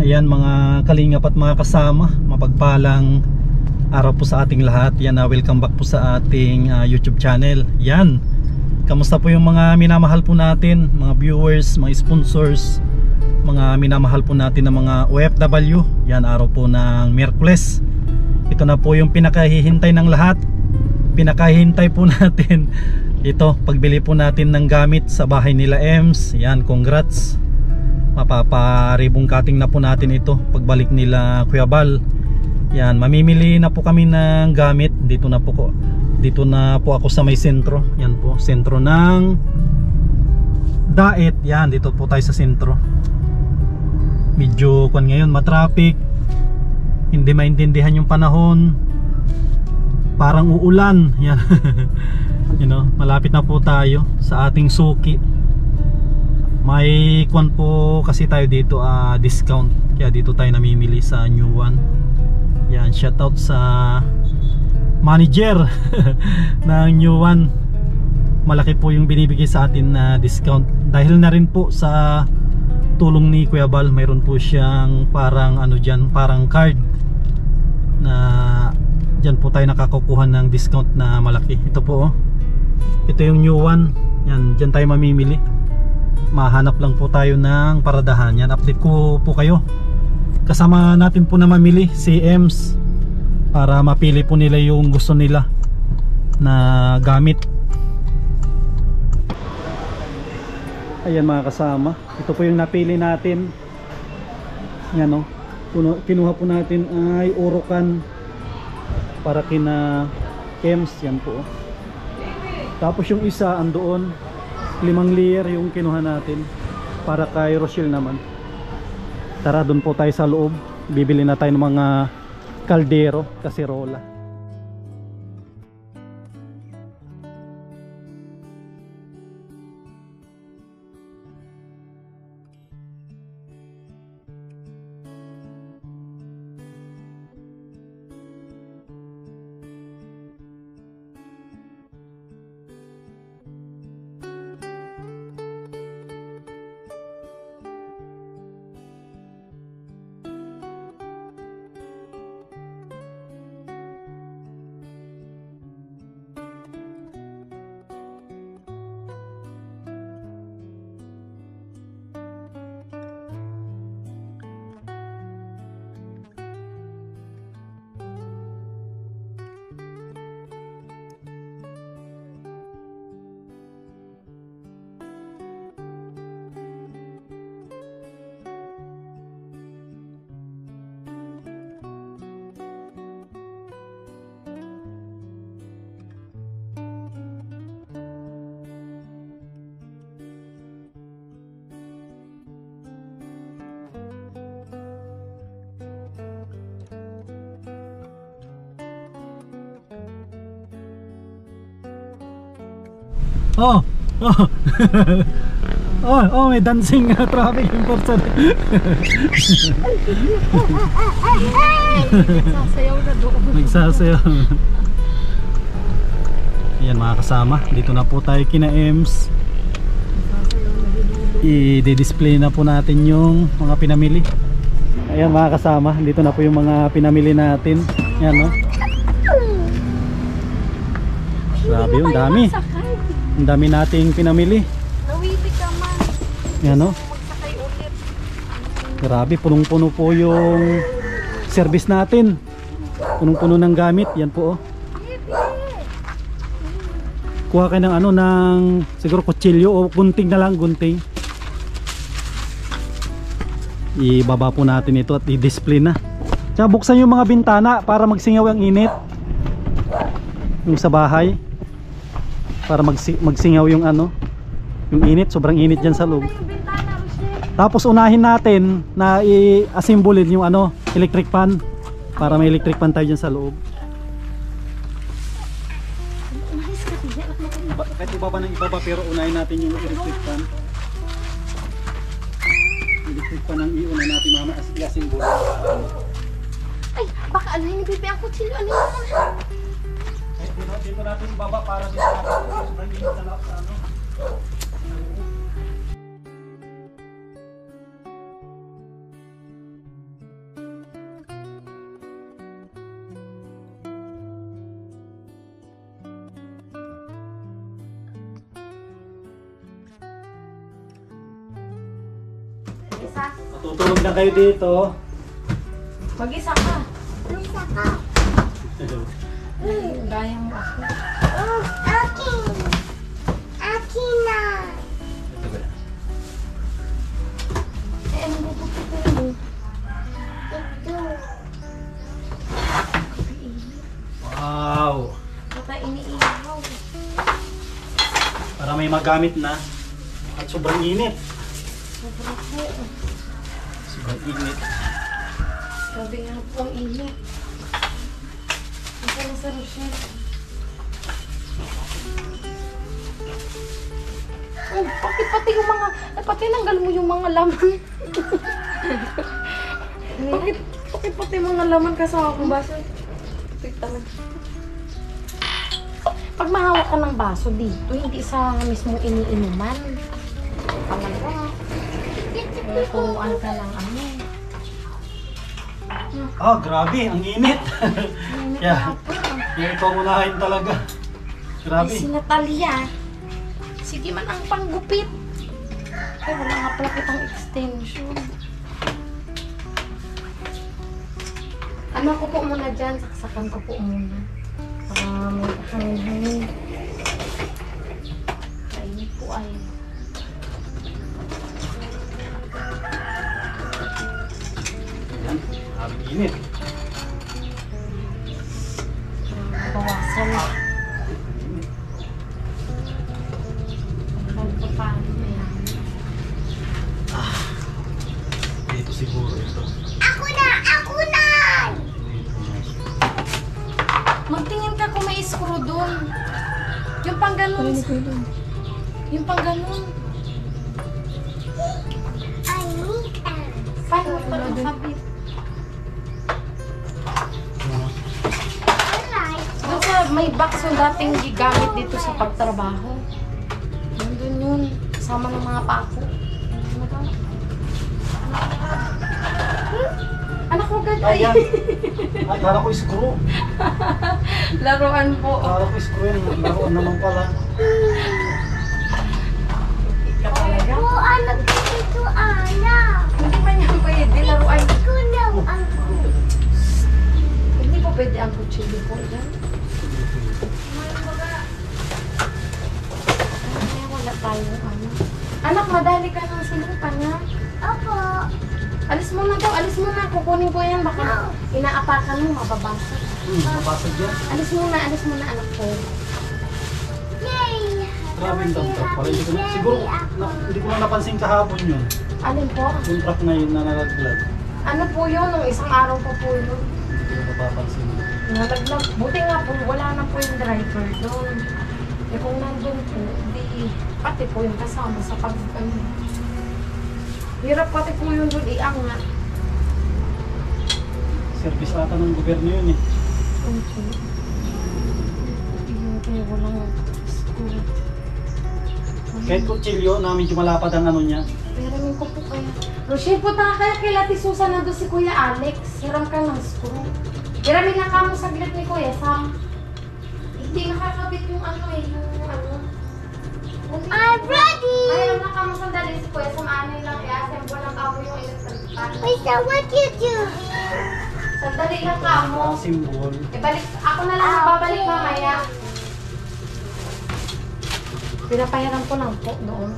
Ayan mga kalingap at mga kasama, mapagpalang araw po sa ating lahat. Yan, welcome back po sa ating YouTube channel. Yan, kamusta po yung mga minamahal po natin, mga viewers, mga sponsors, mga minamahal po natin na mga OFW. Yan, araw po ng Miyerkules. Ito na po yung pinakahihintay ng lahat. Pinakahihintay po natin ito, pagbili po natin ng gamit sa bahay nila Ems. Yan, congrats. Mapaparibong cutting na po natin ito pagbalik nila Kuya Bal. Yan, mamimili na po kami ng gamit. Dito na po ako sa may sentro. Yan po, sentro ng Daet. Yan, dito po tayo sa sentro. Medyo ngayon matraffic, hindi maintindihan yung panahon, parang uulan. Yan. You know, malapit na po tayo sa ating suki. May kwan po kasi tayo dito, discount, kaya dito tayo namimili sa New One. Yan, shoutout sa manager ng New One. Malaki po yung binibigay sa atin na discount. Dahil na rin po sa tulong ni Kuya Bal, mayroon po siyang parang parang card na dyan po tayo nakakakuha ng discount na malaki. Ito po, ito yung New One. Yan, dyan tayo mamimili. Mahanap lang po tayo ng paradahan. Yan, update ko po kayo. Kasama natin po na mamili si Ems para mapili po nila yung gusto nila na gamit. Ayan mga kasama, ito po yung napili natin. Yan, no? Kinuha po natin ay Orocan para kina Ems. Yan po. Tapos yung isa andoon, 5 layer yung kinuha natin para kay Rochelle naman. Tara, doon po tayo sa loob. Bibili na tayo ng mga kaldero, kaserola. Oh, oh. Oh, may dancing traffic enforcer. Nagsasayaw na doon. Nagsasayaw. Ayan mga kasama, dito na po tayo kina Ems. I-display na po natin yung mga pinamili. Ayan mga kasama, dito na po yung mga pinamili natin. Ayan, no? Grabe yung dami. Ang dami nating pinamili. Nawili ka man. Yan, no? Magsakay ulit. Grabe, punong-puno po yung service natin. Punong-puno ng gamit. Yan po, oh. Kuha kayo ng ng siguro kutsilyo o gunting na lang, gunting. Ibaba po natin ito at i-display na. Tsaka buksan yung mga bintana para magsingaw ang init. Yung sa bahay. Para magsingaw yung yung init, sobrang init dyan sa loob. Tapos unahin natin na i-assemble yung electric fan para may electric fan tayo dyan sa loob. Kahit ibaba ng ibaba, pero unahin natin yung electric fan. Electric fan ang iuna natin mama i-assemble. Ay, baka hindi pipi ang kutsilyo. Ano yun? Dito natin ibaba para dito natin sobrang init sa loob sa isa. Matutulog na kayo dito. Mag-isa ka. Mag-isa ka. Gaya mo ako. Akin. Akin na. Ano bubukutin mo? Ito. Wow! Baka iniihaw. Para may magamit na. At sobrang init. Sobrang po. Sobrang init. Grabe nga po ang init. Ito na sa Rochelle. Oh, pati yung mga, pati nanggal mo yung mga laman. Pati mga laman kasama kong baso. Tignan mo. Pag mahawak ka ng baso dito, hindi sa mismong iniinuman. Talaga. Puruan ka lang ano. Ah, grabe, ang init. Kaya, ikaw unahin talaga. Grabe. Si Natalia. Sige man ang panggupit. Ay, wala nga pala kitang extension. Ano ko po muna dyan? Saksakan ko po muna. Para may hangin-hangin. Kainit po ay. Ayan, ang init. Bawasan. Paano na yan? Dito siguro ito. Ako na! Ako na! Magtingin ka kung may screw doon. Yung pang ganun. Yung pang ganun. Paano mo ito nakabit? Doon sa may box yung dating gigamit dito sa pagtrabaho. Nandun yun. Kasama ng mga pako. Ano ba? Anak mo ganda. Ayan. Akala ko screw. Laruan po. Akala ko screw yan. Laruan naman pala. Ika talaga. Oh, anak ito, anak. Hindi pa niya pwede laruan. Ito lang ang Hindi po pwede ang kutsilyo po yan. Kaya wala tayong ano. Anak, madali ka ng silipan ha. Opo. Alis mo na daw, alis mo na. Kukunin ko yan. Baka inaapakan mo, mababasa. Mabasag yan. Alis mo na anak ko. Yay! Grabe yung dump truck. Pala hindi ko na, siguro, hindi ko na napansin kahapon yun. Alin po? Yung truck na yun na nalaglag. Ano po yun? Nung isang araw pa po yun. Hindi ko na napapansin. Nalaglag. Buti nga po, wala na po yung driver doon. Eh kung nandun po, di pati po yung kasama sa pag ano. Hirap pati po yung doon iangat. Service ata ng gobyerno yun eh. Okay. Yun kaya walang school. Kahit kutsilyo na medyo malapad ang ano niya. Hiramin ko po kaya. Rochelle, punta ka kaya kay Lati Susan na doon si Kuya Alex. Hiram ka ng screw. Hiramin lang ka mo saglit ni Kuya Sam. Hindi nakakabit yung ano eh, yung ano. I'm ready! Ay, lang ka mo sandali si Kuya Sam. Ano lang i-assemble lang ka mo yung electric fan. Wait, so what you do? Sandali lang ka mo. Symbol. Ibalik, ako na lang babalik mamaya. Pinapahiram ko lang po doon.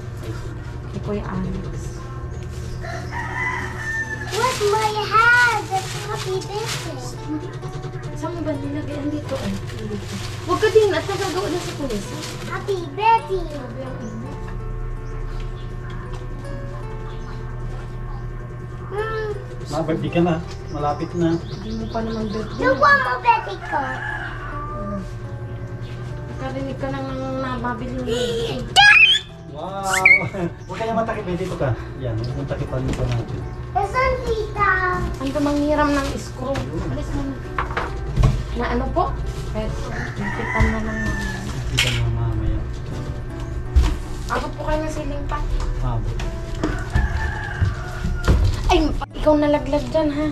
Kay Kuya Alex. What's my hand? That's happy business. Saan mo ba nilagyan dito? Eh, dito. Huwag ka din at nagagawa na sa Kuya Sam. Happy birthday. Sabi ang ina. Birthday ka na. Malapit na. Hindi mo pa naman birthday. Do one more birthday ko. Nakarinig ka nang nababili ng birthday. Wow! Huwag kaya matakip eh. Dito ka. Yan. Huwag mong takipan nito natin. Saan tita? Ang manghiram ng screw. Alis mo na. Na ano po? Peso. Nakitan na lang. Kita mo mamaya. Abot po kayo ng siling pa. Abot. Ay, ikaw nalaglag dyan ha.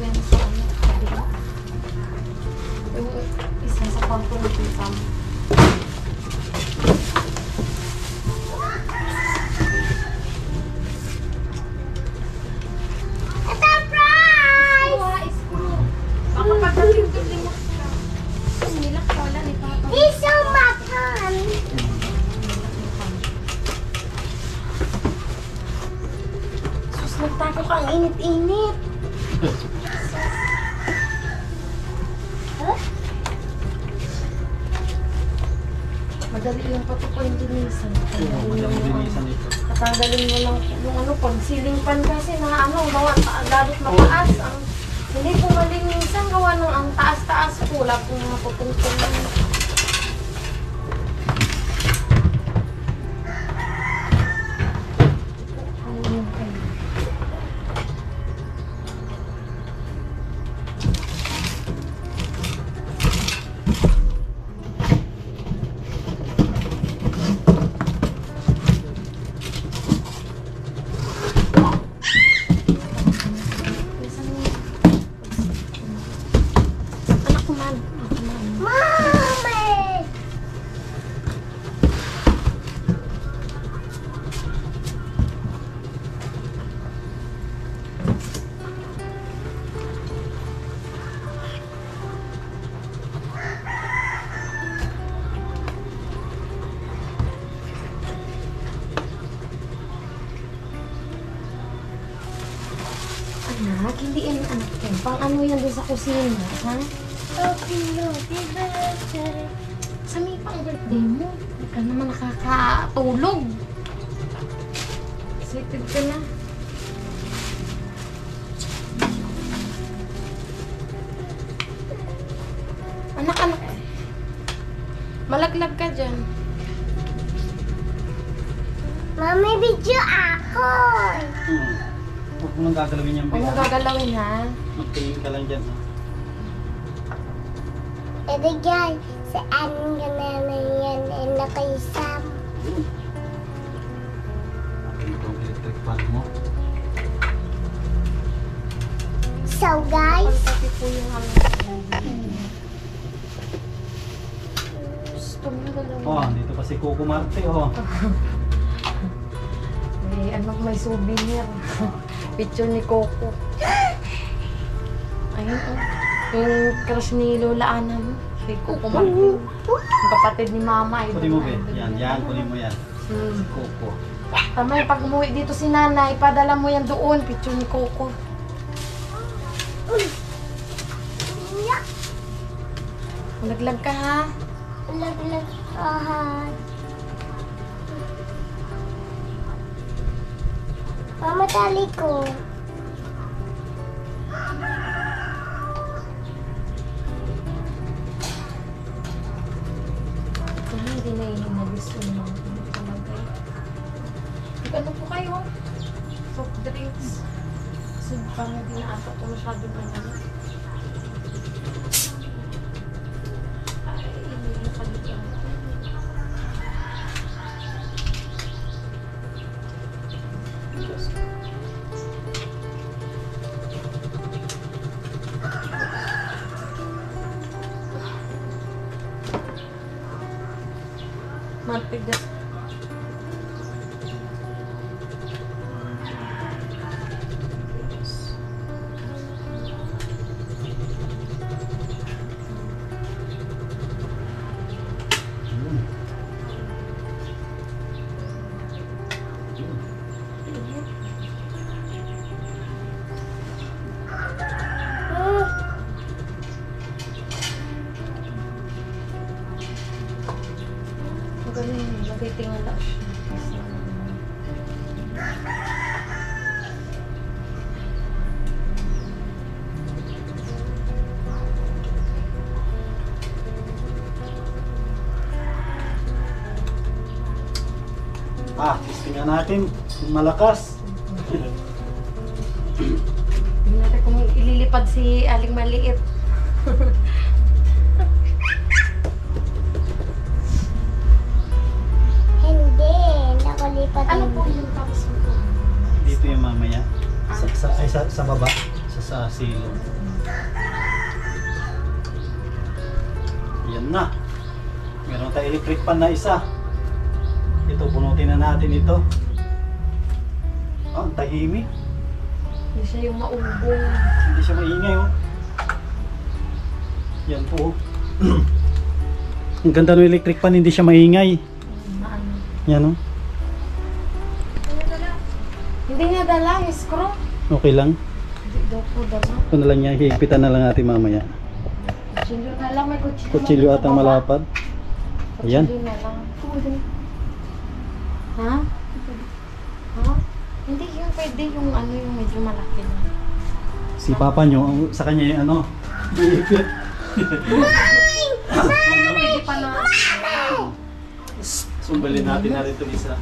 Yan sa ano, kabila. Yung isa sa kwarto ng Sam. Magtago ka, ang init-init. Huh? Madali lang pati po yung dinisan. Madami dinisan ito. Tatanggalin mo lang yung ano, pag ceiling fan kasi na ano, lalot mataas. Hindi po malinisan, gawa ng ang taas-taas po. Wala pong mapupungtong. Mommy! Anak, hindi yan anak yan. Pang ano yan doon sa kusina, ha? Happy birthday. Sa may pang birthday mo. Hindi ka naman nakakatulog. Excited ka na. Anak. Malaglag ka dyan. Mommy, video ako. Huwag mo nang gagalawin yung Huwag mo gagalawin, ha? Magtingin ka lang dyan. Ito guys, sa anong ganana yan ay nakaisam. Akin itong electric fan mo. So guys, Pati po yung ano. Gusto mo galawin. Oh, dito pa si Coco Marte, oh. May souvenir. Picture ni Coco. Ayun, oh. Yung crush ni Lola Ana mo. Si Coco Martin. Yung kapatid ni Mama. Kunin mo, Ben. Yan, kunin mo yan. Si Coco. Tama yung pag umuwi dito si Nanay, padala mo yan doon. Picture ni Coco. Malaglag ka, ha? lag-lag kahan. Mama, tali ko. Hindi na ihinagis yung mga talaga. Ano po kayo? Soft drinks. Kasi parang hindi na ata ito masyado na naman. Ay, hindi nakalimutan. Matigas. Magaling, natitingala siya. Testingan natin kung malakas. Tingnan natin kung ililipad si Aling Maliit. Hindi, nakulipat Ano yung- po yung tapos mo? Dito yung mamaya. Sa baba. Sa silong. Yan na. Meron tayong electric fan na isa. Ito, bunutin na natin ito. Oh, ang tahimik. Hindi siya yung maumbong. Hindi siya maingay, oh. Yan po, oh. Ang ganda ng electric fan, hindi siya maingay. Maano. Yan, oh. Hindi niya dala yung screw. Okay lang. Hindi daw po dala. Ito na lang niya, higpitan na lang natin mamaya. Kutsilyo na lang, may kutsilyo. Kutsilyo atang malapad. Ayan. Kutsilyo na lang. Ha? Ha? Hindi yun pwede yung ano yung medyo malaki na. Si Papa nyo, sa kanya yung ano. Pwede pa na. Sumbalin natin na rin ito isa.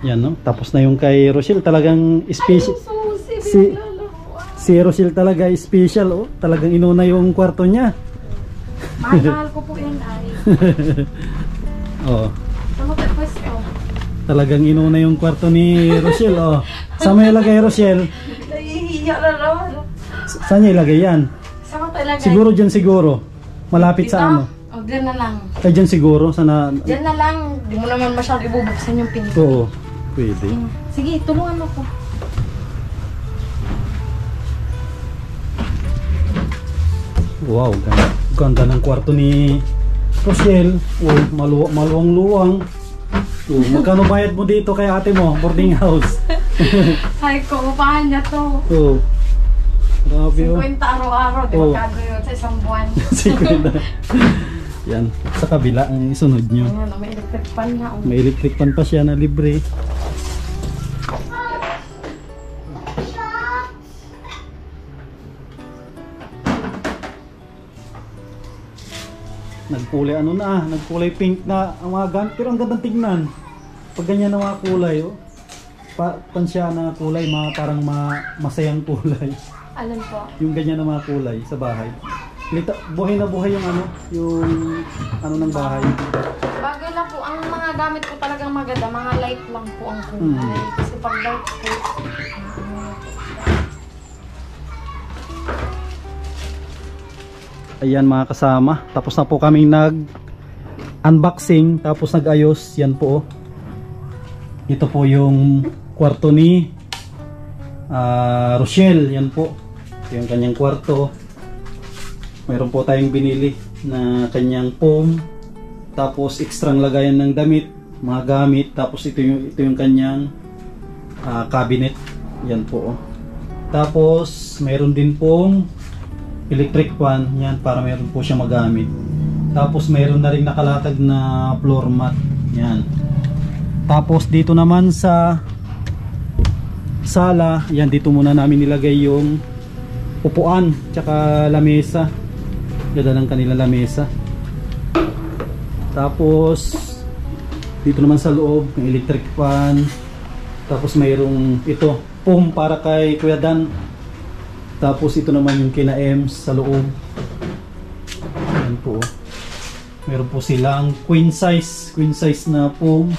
Yan no, tapos na yung kay Rochelle, talagang special. Si Rochelle talaga special, oh. Talagang inuna yung kwarto niya. Mahal ko po yan ay. Oh. Tama ka pwesto. Talagang inuna yung kwarto ni Rochelle, oh. Saan mo ilagay, Rochelle? Nahihiya na naman. Saan niya ilagay yan? Saan mo talaga? Siguro dyan siguro. Malapit sa ano? O, dyan na lang. Ay, dyan siguro. Sana... Dyan na lang. Di mo naman masyado ibubuksan yung pinto. Oo. Pwede. Sige, tulungan mo ko. Wow, ganda, ganda ng kwarto ni Rochelle. Oh, maluwang-luwang. Oh, magkano bayad mo dito kay ate mo? Boarding house. Ay ko, upahan niya to. Oh. Grabe oh. 50 araw-araw, di Oh. ba kagano yun sa isang buwan? Siguro. Yan, sa kabila ang isunod nyo. Ayan, may electric fan na. Oh. May electric fan pa siya na libre. Nagkulay ano na, nagkulay pink na ang mga gamit, pero ang gandang tignan. Pag ganyan na mga kulay, oh. Pansya na kulay, parang masayang kulay. Alam po. Yung ganyan na mga kulay sa bahay. Buhay na buhay yung ano ng bahay. Bagay lang po, ang mga gamit ko talagang maganda, mga light lang po ang kulay. Kasi pag light po, ayan mga kasama, tapos na po kaming unboxing, tapos nag-ayos. Yan po, ito po yung kwarto ni Rochelle. Yan po, ito yung kanyang kwarto. Mayroon po tayong binili na kanyang foam, tapos ekstrang lagayan ng damit, mga gamit, tapos ito yung kanyang cabinet. Yan po, tapos mayroon din pong electric fan, yan, para meron po siya magamit. Tapos mayroon na rin nakalatag na floor mat, yan. Tapos dito naman sa sala, yan, dito muna namin nilagay yung upuan tsaka lamesa. Ganda ng kanila lamesa. Tapos dito naman sa loob yung electric fan. Tapos mayroong ito, foam para kay Kuya Dan. Tapos ito naman yung kina Ems sa loob. Ayan po. Meron po silang queen size na foam.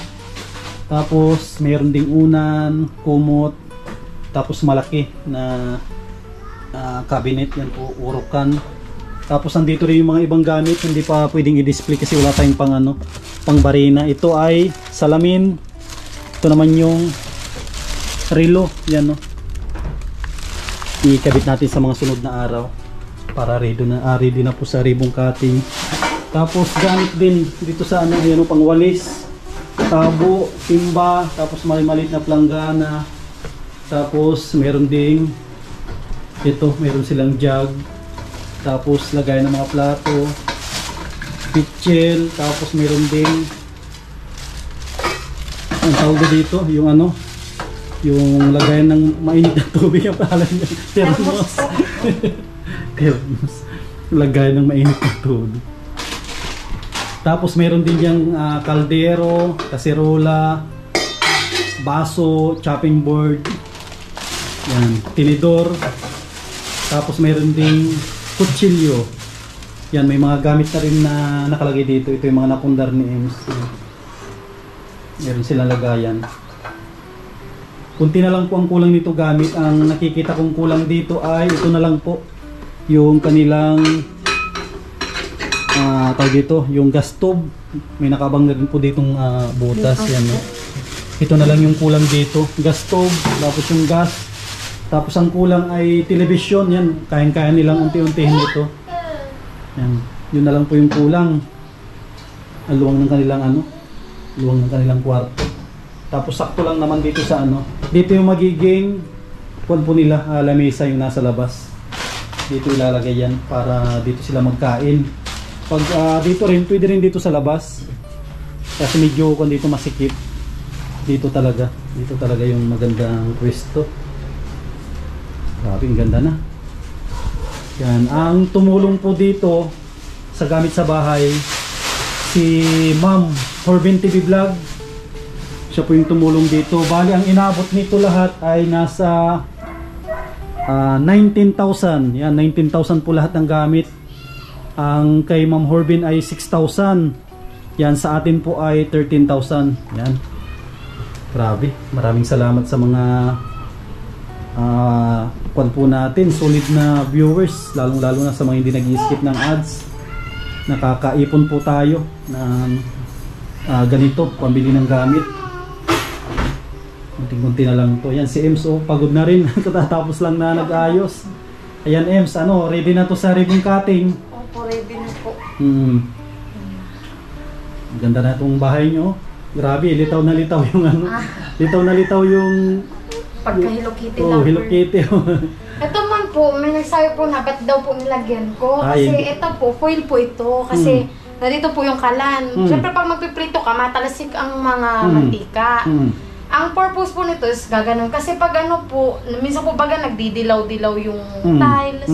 Tapos meron ding unan, kumot. Tapos malaki na cabinet. Yan po, urukan. Tapos andito rin yung mga ibang gamit. Hindi pa pwedeng i-display kasi wala tayong pang barina. Ito ay salamin. Ito naman yung relo. Yan, no. Ikabit natin sa mga sunod na araw para ready na po sa ribbon cutting. Tapos gamit din dito sa ano, yan, pang walis, tabo, timba, tapos maliit na planggana. Tapos meron ding ito, meron silang jug. Tapos lagay ng mga plato, pitchel, tapos meron ding ang tawag dito, yung ano, yung lagayan ng mainit na tubig yung pangalan niya. Thermos. Thermos. Lagayan ng mainit na tubig. Tapos meron din yung kaldero, kaserola, baso, chopping board, yan, tinidor. Tapos meron ding kutsilyo. Yan, may mga gamit na rin na nakalagay dito. Ito yung mga napundar ni Ems. Meron silang lagayan. Kunti na lang po ang kulang nito gamit. Ang nakikita kong kulang dito ay ito na lang po. Yung kanilang tawag dito, yung gas stove. May nakabang na rin po ditong butas. Yan, no? Ito na lang yung kulang dito. Gas stove, tapos yung gas. Tapos ang kulang ay television. Yan, kaya nilang unti-untihin ito. Yan, yun na lang po yung kulang. Ang luwang ng kanilang ano, luwang ng kanilang kwarto. Tapos sakto lang naman dito sa ano. Dito yung magiging kuwan po nila, lamesa yung nasa labas. Dito ilalagay yan para dito sila magkain. Pag dito rin, pwede rin dito sa labas. Kasi medyo kung dito masikip. Dito talaga yung magandang pwesto. Grabe, ang ganda na. Yan, ang tumulong po dito sa gamit sa bahay si Ma'am Corbin TV Vlog. Siya po yung tumulong dito. Bali, ang inabot nito lahat ay nasa 19,000. Yan, 19,000 po lahat ng gamit. Ang kay Ma'am Corbin ay 6,000. Yan, sa atin po ay 13,000. Yan. Grabe. Maraming salamat sa mga kwan po natin. Solid na viewers. Lalong-lalo na sa mga hindi nag-skip ng ads. Nakakaipon po tayo ng ganito, pambili ng gamit. Kunti-kunti na lang to. Yan si Ems, oh, pagod na rin. Katatapos lang na nag-ayos. Ayan Ems, ano, ready na to sa ribbon cutting. Opo, ready na po. Ganda na itong bahay nyo. Grabe, litaw na litaw yung ano. Litaw na litaw yung Pagka-Hello Kitty oh, lover. Hello Kitty. Ito man po, may nagsabi po na ba't daw po nilagyan ko. Kasi ito po, foil po ito. Kasi nandito po yung kalan. Siyempre pag magpiprito ka, matalasik ang mga mantika. Ang purpose po nito is gaganon. Kasi pag ano po, minsan po baga nagdidilaw-dilaw yung tiles.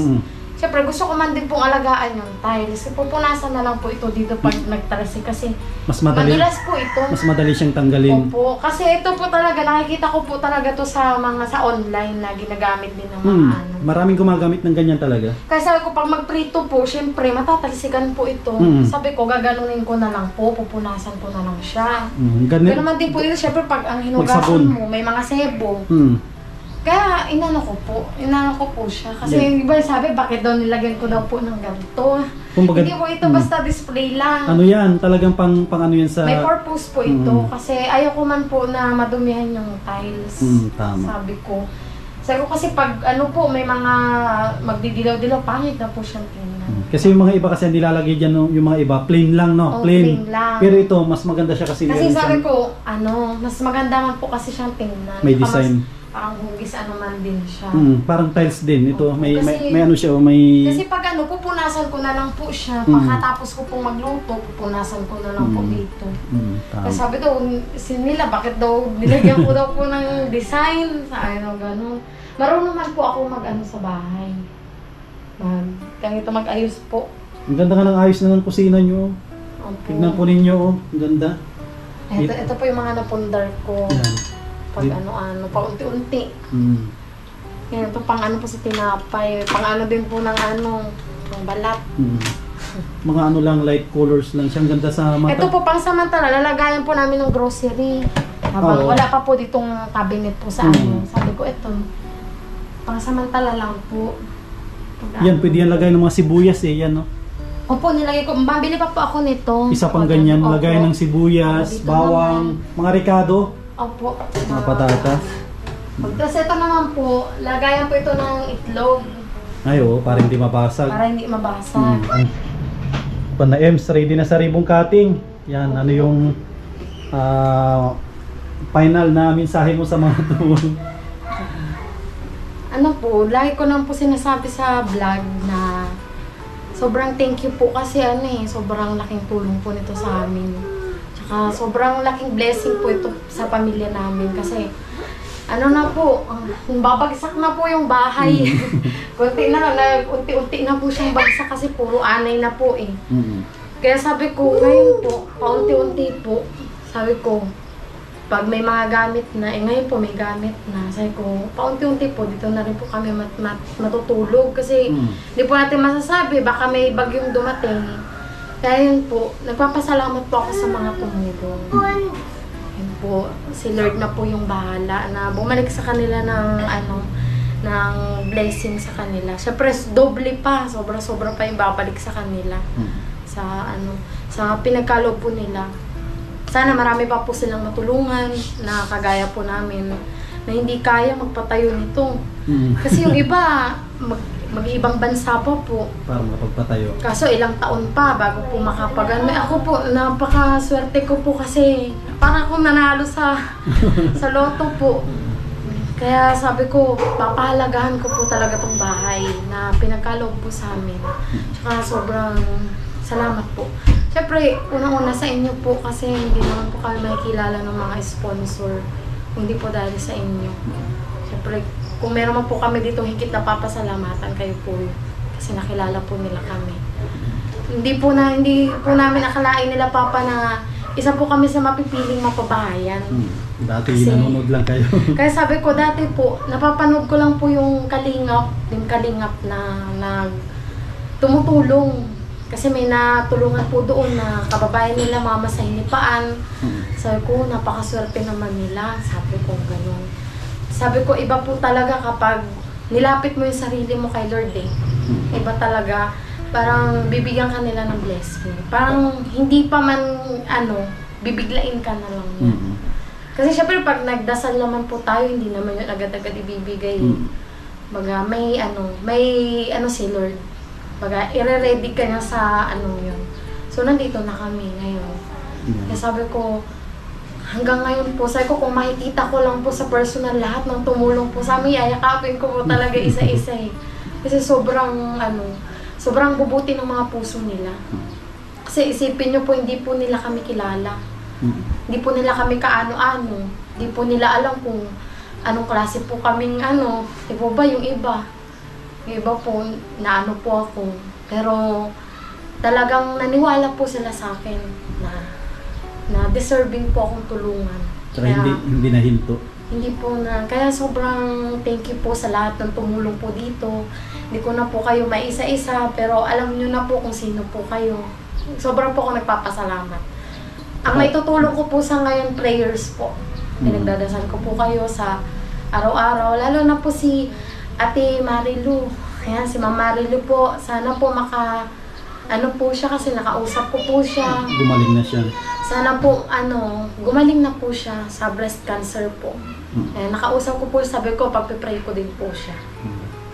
Siyempre gusto ko man din pong alagaan yung tiles. Kasi pupunasan na lang po ito dito pag nagtalasik. Kasi mas madali, madulas po ito. Mas madali siyang tanggalin. Opo. Kasi ito po talaga, nakikita ko po talaga to sa mga sa online na ginagamit din ng mga ano. Maraming gumagamit ng ganyan talaga. Kasi sabi ko, pag magprito po, syempre matatalsikan po ito. Sabi ko, gaganunin ko na lang po, pupunasan ko na lang siya. Pero naman din po dito, syempre pag ang hinugasan mo, may mga sebo. Kaya inano ko po siya. Kasi yung iba sabi, bakit daw nilagyan ko daw po ng ganito. Hindi po ito basta display lang. Ano yan, talagang pang ano yan sa... May purpose po ito. Kasi ayoko man po na madumihan yung tiles. Tama. Sabi ko kasi pag ano po, may mga magdidilaw-dilaw, pangit na po siyang tingnan. Kasi yung mga iba kasi nilalagay dyan, no? Yung mga iba, plain lang, no? Plain lang. Pero ito, mas maganda siya kasi... Kasi sabi ko, mas maganda man po kasi siyang tingnan. May design. Parang hugis ano man din siya. Parang tiles din. Ito, may ano siya, Kasi pag pupunasan ko na lang po siya. Pagkatapos ko pong magluto, pupunasan ko na lang po dito. Kasi sabi daw, nila, bakit daw nilagyan ko daw po ng design? Gano'n. Marunong naman po ako mag-ano sa bahay. Mag-ayos po. Ang ganda nga ng ayos na ng kusina nyo. Tignan po ninyo, ang ganda. Ito po yung mga napundar ko. Yan. Pag ano, paunti-unti. Yan, ito pang ano po sa tinapay. Pang ano din po ng ano, ng balat. Mga ano lang, light colors lang siya. Ang ganda sa mata. Ito po pang samantala, lalagayan po namin ng grocery. Habang Oo. wala pa po ditong cabinet po sa ano. Sabi ko, ito, pang samantala lang po. Yan, pwede yan lagay ng mga sibuyas eh. Yan, no? Opo, nilagay ko. Mabili pa po ako nito. Isa pang ganyan, Opo. lagay ng sibuyas, Dito bawang, mga ricado, Opo. mga patatas. Tapos ito naman po, lagayan po ito ng itlog Ay, oo, para hindi mabasag. para hindi mabasag. Na Ems, ready na sa ribbon cutting. Yan, ano yung final na mensahe mo sa mga tumulong? Ano po, lagi ko naman po sinasabi sa vlog na sobrang thank you po kasi ano eh, sobrang laking tulong po nito sa amin. Tsaka sobrang laking blessing po ito sa pamilya namin kasi ano na po, babagsak na po yung bahay. Kunti na lang, unti-unti na po siyang bagsak kasi puro anay na po eh. Kaya sabi ko, ngayon po, paunti-unti po, sabi ko, pag may mga gamit na, ngayon po may gamit na, sabi ko, paunti-unti po, dito na rin po kami matutulog kasi hindi po natin masasabi, baka may bagyong dumating. Kaya yun po, nagpapasalamat po ako sa mga tumulong. Yun po, si Lord na po yung bahala na bumalik sa kanila ng ng blessing sa kanila. Siyempre, doble pa, sobra-sobra pa yung babalik sa kanila. Sa pinagkaloob po nila. Sana marami pa po silang matulungan na kagaya po namin na hindi kaya magpatayo nito. Kasi yung iba, mag-ibang bansa pa po. Para makapagpatayo. Kaso ilang taon pa bago po makapag-ano. Ako po, napaka-swerte ko po kasi parang akong nanalo sa loto po. Kaya sabi ko, papahalagahan ko po talaga tong bahay na pinagkaloob po sa amin. Tsaka sobrang salamat po. Siyempre, unang-una sa inyo po kasi hindi naman po kami makikilala ng mga sponsor. Hindi po dahil sa inyo. Siyempre, kung meron man po kami dito higit na papasalamatan kayo po. Kasi nakilala po nila kami. Hindi po namin akalain nila Papa na isa po kami sa mapipiling mapabahayan. Dati kasi, nanonood lang kayo. Kaya sabi ko dati po, napapanood ko lang po yung Kalingap na tumutulong. Kasi may natulungan po doon na kababayan nila mama sa hinipaan. Sabi ko, napakaswerte naman nila. Sabi ko, ganun. Sabi ko, iba po talaga kapag nilapit mo yung sarili mo kay Lord eh. Iba talaga. Parang bibigyan ka nila ng blessing. Parang hindi pa man, bibiglain ka na lang. Kasi syempre pag nagdasal naman po tayo, hindi naman yun agad-agad ibibigay. Baga, may si Lord. Baga, i-ready ka niya sa yun. So, nandito na kami ngayon. Kaya sabi ko, hanggang ngayon po, sabi ko kung makikita ko lang po sa personal lahat ng tumulong po sa amin, ayakapin ko po talaga isa-isa eh. Kasi sobrang bubuti ng mga puso nila. Kasi isipin nyo po, hindi po nila kami kilala. Hindi po nila kami kaano-ano. Hindi po nila alam kung anong klase po kaming di po ba yung iba. Yung iba po, naano po ako. Pero talagang naniwala po sila sa akin na deserving po akong tulungan. Kaya hindi nahinto. Hindi po na. Kaya sobrang thank you po sa lahat ng tumulong po dito. Hindi ko na po kayo maisa-isa, pero alam nyo na po kung sino po kayo. Sobrang po ako nagpapasalamat. Ang maitutulong ko po sa ngayon, prayers po. Pinagdadasal ko po kayo sa araw-araw. Lalo na po si Ate Marilu. Ayan, si Ma'am Marilu po. Sana po po siya kasi nakausap ko po siya. Gumaling na siya. Sana po, gumaling na po siya sa breast cancer po. Ayan, nakausap ko po, sabi ko, pagpipray ko din po siya.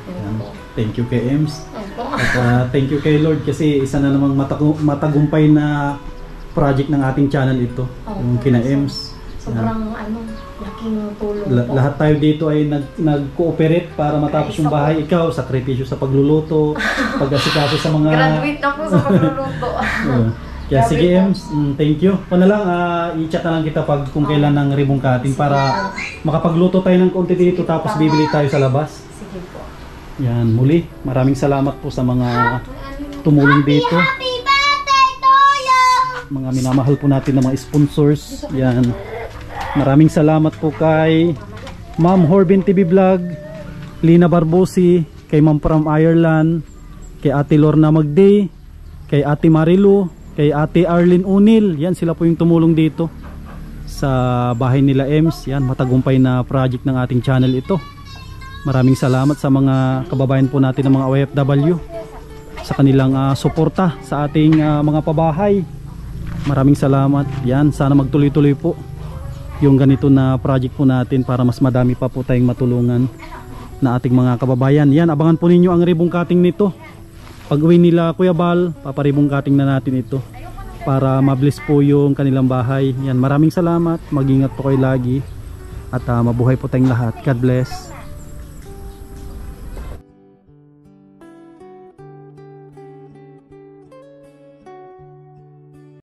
Ayan po. Thank you kay Ems. Opo. At thank you kay Lord kasi isa na namang matagumpay na project ng ating channel ito. Yung kina Ems. Sobrang laking tulong po. Lahat tayo dito ay nag-cooperate para matapos yung bahay. Ikaw, sakripisyo sa pagluluto, pag-asikaso sa mga... Graduate na po sa pagluluto. Kaya sige Ems, thank you. Kung na lang, i-chat na lang kita kung kailan ng ribbon cutting para makapagluto tayo ng konti dito tapos bibili tayo sa labas. Sige po. Yan, muli, maraming salamat po sa mga tumulong dito. Happy birthday to you! Mga minamahal po natin ng mga sponsors. Yan. Maraming salamat po kay Ma'am Horbin TV Vlog, Lina Barbosi, kay Ma'am from Ireland, kay Ate Lorna Magday, kay Ate Marilu, kay Ate Arlene Unil. Yan, sila po yung tumulong dito sa bahay nila Ems. Yan, matagumpay na project ng ating channel ito. Maraming salamat sa mga kababayan po natin ng mga OFW sa kanilang suporta sa ating mga pabahay. Maraming salamat. Yan, sana magtuloy-tuloy po yung ganito na project po natin para mas madami pa po tayong matulungan na ating mga kababayan. Yan, abangan po ninyo ang ribbon cutting nito. Pag uwi nila Kuya Bal, paparibong cutting na natin ito para mabless po yung kanilang bahay. Yan, maraming salamat. Mag-ingat po kayo lagi at mabuhay po tayong lahat. God bless.